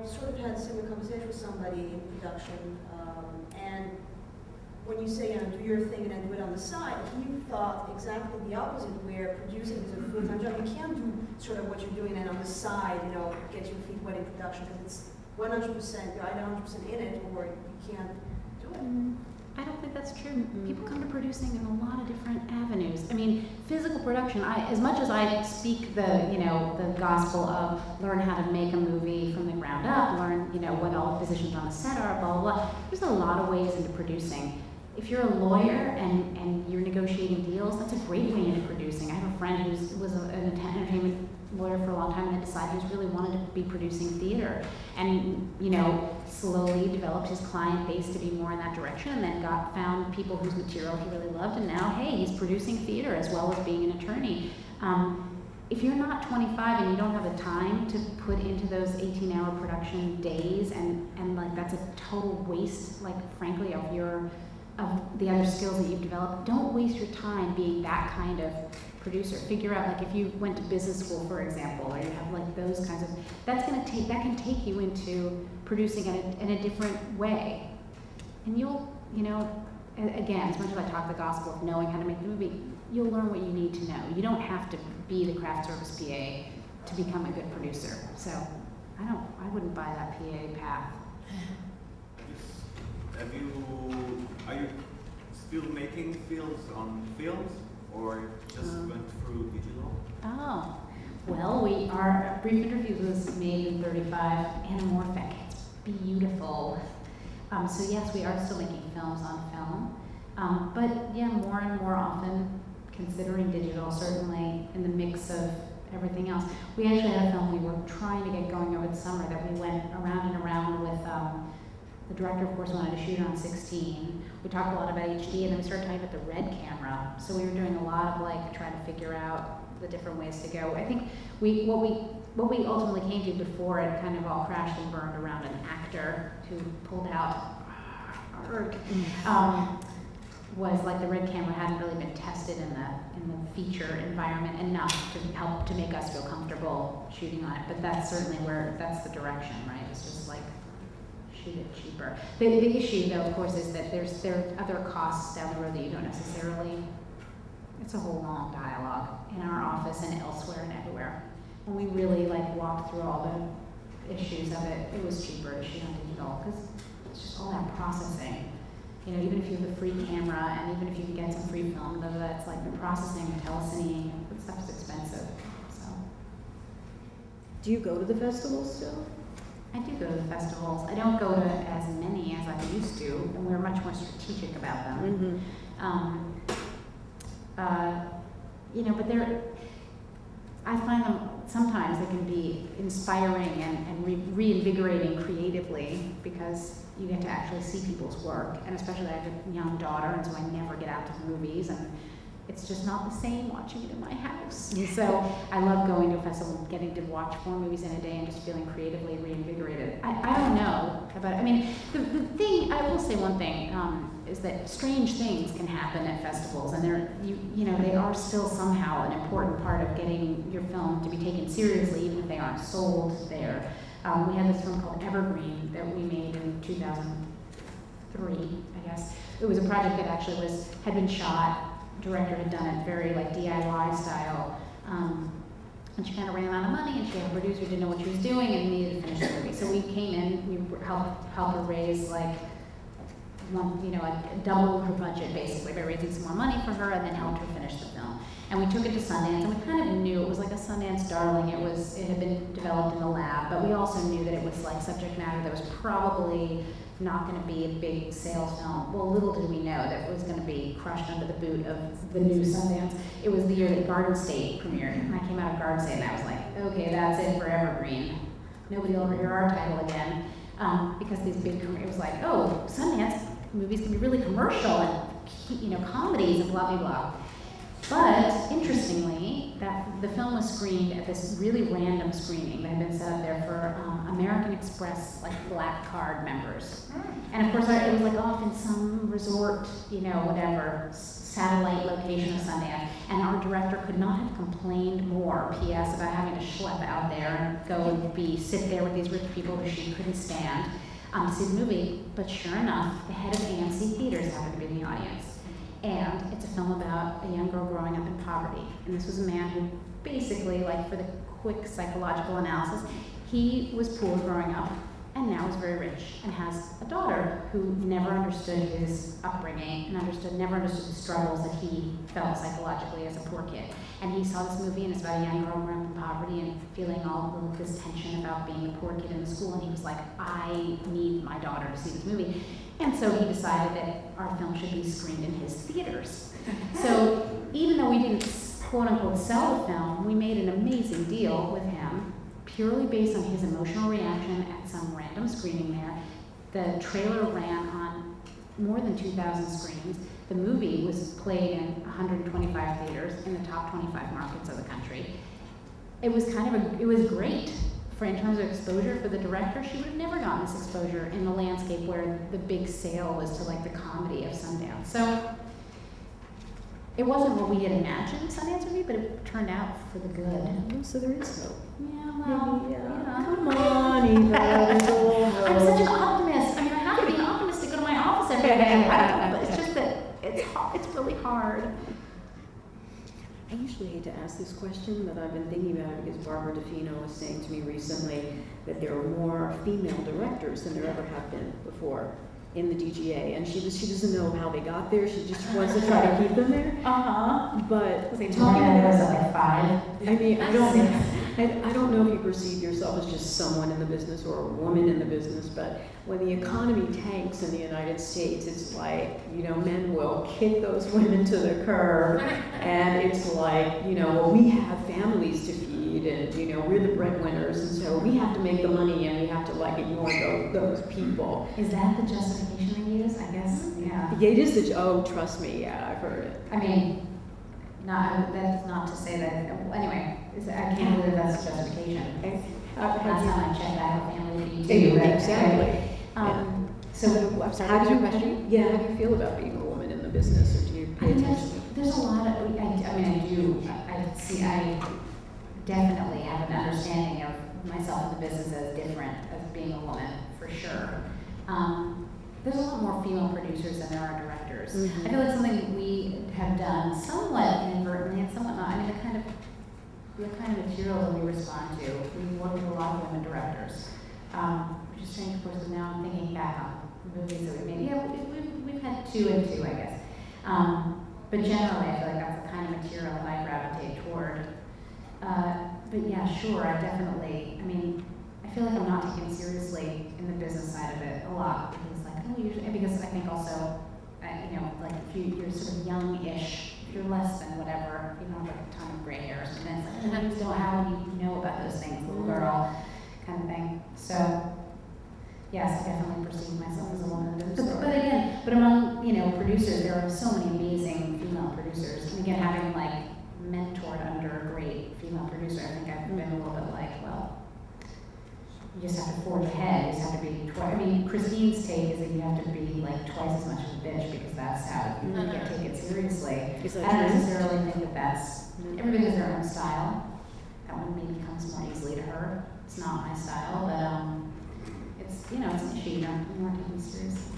I sort of had a similar conversation with somebody in production, and when you say, do your thing and then do it on the side, he thought exactly the opposite, where producing is a full-time job. You can't do sort of what you're doing and on the side, get your feet wet in production, because it's 100%, you're either 100% in it, or you can't do it. I don't think that's true. People come to producing in a lot of different avenues. I mean, physical production, as much as I speak the gospel of learn how to make a movie from the ground up, learn, what all the positions on the set are, blah, blah, blah. There's a lot of ways into producing. If you're a lawyer and you're negotiating deals, that's a great way into producing. I have a friend who was an entertainment lawyer for a long time and then decided he really wanted to be producing theater, and slowly developed his client base to be more in that direction, and then found people whose material he really loved, and now hey, he's producing theater as well as being an attorney. If you're not 25 and you don't have the time to put into those 18-hour production days, and like that's a total waste, like frankly, of the other skills that you've developed, don't waste your time being that kind of producer. Figure out, like, if you went to business school, for example, or you have like those kinds of, that can take you into producing in a different way. And you'll, again, as much as I talk the gospel of knowing how to make the movie, you'll learn what you need to know. You don't have to be the craft service PA to become a good producer. So I wouldn't buy that PA path. Are you still making films on films, or just went through digital? Oh, well, our brief interview was made in 35 anamorphic. It's beautiful. So yes, we are still making films on film. But yeah, more and more often considering digital, certainly in the mix of everything else. We actually had a film we were trying to get going over the summer that we went around and around with. The director, of course, wanted to shoot on 16. We talked a lot about HD, and then we started talking about the red camera. So we were doing a lot of trying to figure out the different ways to go. I think what we ultimately came to before it kind of all crashed and burned around an actor who pulled out was like the red camera hadn't really been tested in the feature environment enough to help to make us feel comfortable shooting on it. But that's certainly that's the direction, right? It's just like shoot it cheaper. The issue, though, of course, is that there are other costs down the road that you don't necessarily. It's a whole long dialogue in our office and elsewhere and everywhere. When we really walked through all the issues of it, it was cheaper to shoot on digital because it's just all that processing. Even if you have a free camera and even if you can get some free film, that's like the processing, the telecine, that stuff is expensive. So. Do you go to the festivals still? I do go to the festivals. I don't go to as many as I used to, and we're much more strategic about them. Mm-hmm. But I find them sometimes they can be inspiring and reinvigorating creatively because you get to actually see people's work, and especially I have a young daughter, and so I never get out to the movies, and it's just not the same watching it in my house. So I love going to a festival and getting to watch 4 movies in a day and just feeling creatively reinvigorated. I don't know about it. I mean, the thing, I will say one thing, is that strange things can happen at festivals, and they are still somehow an important part of getting your film to be taken seriously, even if they aren't sold there. We had this film called Evergreen that we made in 2003, I guess. It was a project that actually had been shot. Director had done it very DIY style, and she kind of ran out of money, and she had a producer who didn't know what she was doing and needed to finish the movie. So we came in, we helped her raise double her budget basically by raising some more money for her, and then helped her finish the film. And we took it to Sundance, and we kind of knew it was like a Sundance darling. It had been developed in the lab, but we also knew that it was subject matter that was probably not going to be a big sales film. Well, little did we know that it was going to be crushed under the boot of the new Sundance. It was the year that Garden State premiered, and I came out of Garden State and I was like, okay, that's it for Evergreen. Nobody will ever hear our title again, because these big, it was like, oh, Sundance movies can be really commercial and comedies and blah, blah, blah. But interestingly, that the film was screened at this really random screening that had been set up there for American Express, like Black Card members. And of course, it was like off in some resort, you know, whatever, satellite location of Sundance. And our director could not have complained more, P.S., about having to schlep out there and go and sit there with these rich people who she couldn't stand to see the movie. But sure enough, the head of AMC Theaters happened to be in the audience. And it's a film about a young girl growing up in poverty. And this was a man who basically, like for the quick psychological analysis, he was poor growing up and now is very rich and has a daughter who never understood his upbringing and never understood the struggles that he felt psychologically as a poor kid. And he saw this movie, and it's about a young girl growing up in poverty and feeling all of this tension about being a poor kid in the school. And he was like, I need my daughter to see this movie. And so he decided that our film should be screened in his theaters. So even though we didn't quote unquote sell the film, we made an amazing deal with him purely based on his emotional reaction at some random screening there. The trailer ran on more than 2,000 screens. The movie was played in 125 theaters in the top 25 markets of the country. It was it was great in terms of exposure for the director. She would have never gotten this exposure in the landscape where the big sale was to like the comedy of Sundance. So it wasn't what we had imagined Sundance would be, but it turned out for the good. Oh, so there is hope. Yeah, well, Maybe, yeah. Come on, Eva, there's a little hope. I'm such an optimist. I mean, I have to be an optimist to go to my office every day, but it's just that it's really hard. I usually hate to ask this question, but I've been thinking about it because Barbara DeFino was saying to me recently that there are more female directors than there ever have been before in the DGA, and she doesn't know how they got there. She just wants to try to keep them there. But talking about like 5. I mean, I don't know if you perceive yourself as just someone in the business or a woman in the business, but when the economy tanks in the United States, it's like, you know, men will kick those women to the curb, and it's like, you know, well, we have families to feed, and, you know, we're the breadwinners, and so we have to make the money, and we have to, like, ignore those people. Is that the justification they use? I guess, yeah. Yeah, it is oh, trust me, yeah, I've heard it. I mean, that's not to say that, anyway, I can't believe that's a justification. Last time I checked, I have a family too. Exactly. So, I'm sorry, How what do was your question? Yeah, how do you feel about being a woman in the business, or do you I pay mean, attention? there's a lot of, I definitely have an understanding of myself in the business as different as being a woman, for sure. There's a lot more female producers than there are directors. Mm-hmm. I feel like something we have done somewhat inadvertently and somewhat not. I mean, the kind of material that we respond to, we work with a lot of women directors, which is strange, of course, because now I'm thinking back on movies that we made. Yeah, we've had 2 and 2, I guess. But generally, I feel like that's the kind of material that I gravitate toward. But yeah, sure, I mean, I feel like I'm not taken seriously in the business side of it a lot, because because I think also, you know, like if you're sort of young-ish, if you're less than whatever, you don't have like a ton of gray hair or something, it's like, you just don't, how would you know about those things, little girl, kind of thing. So, yes, I definitely perceive myself as a woman. But among, you know, producers, there are so many amazing female producers. And again, having like mentored under a great female producer, I think I've been a little bit like, well, you just have to forge ahead. You just have to be I mean, Christine's take is that you have to be like twice as much of a bitch, because that's how you can't take it seriously. I don't necessarily think that that's, everybody has their own style. That one maybe comes more easily to her. It's not my style, but it's, you know, it's an issue. You're not taken seriously.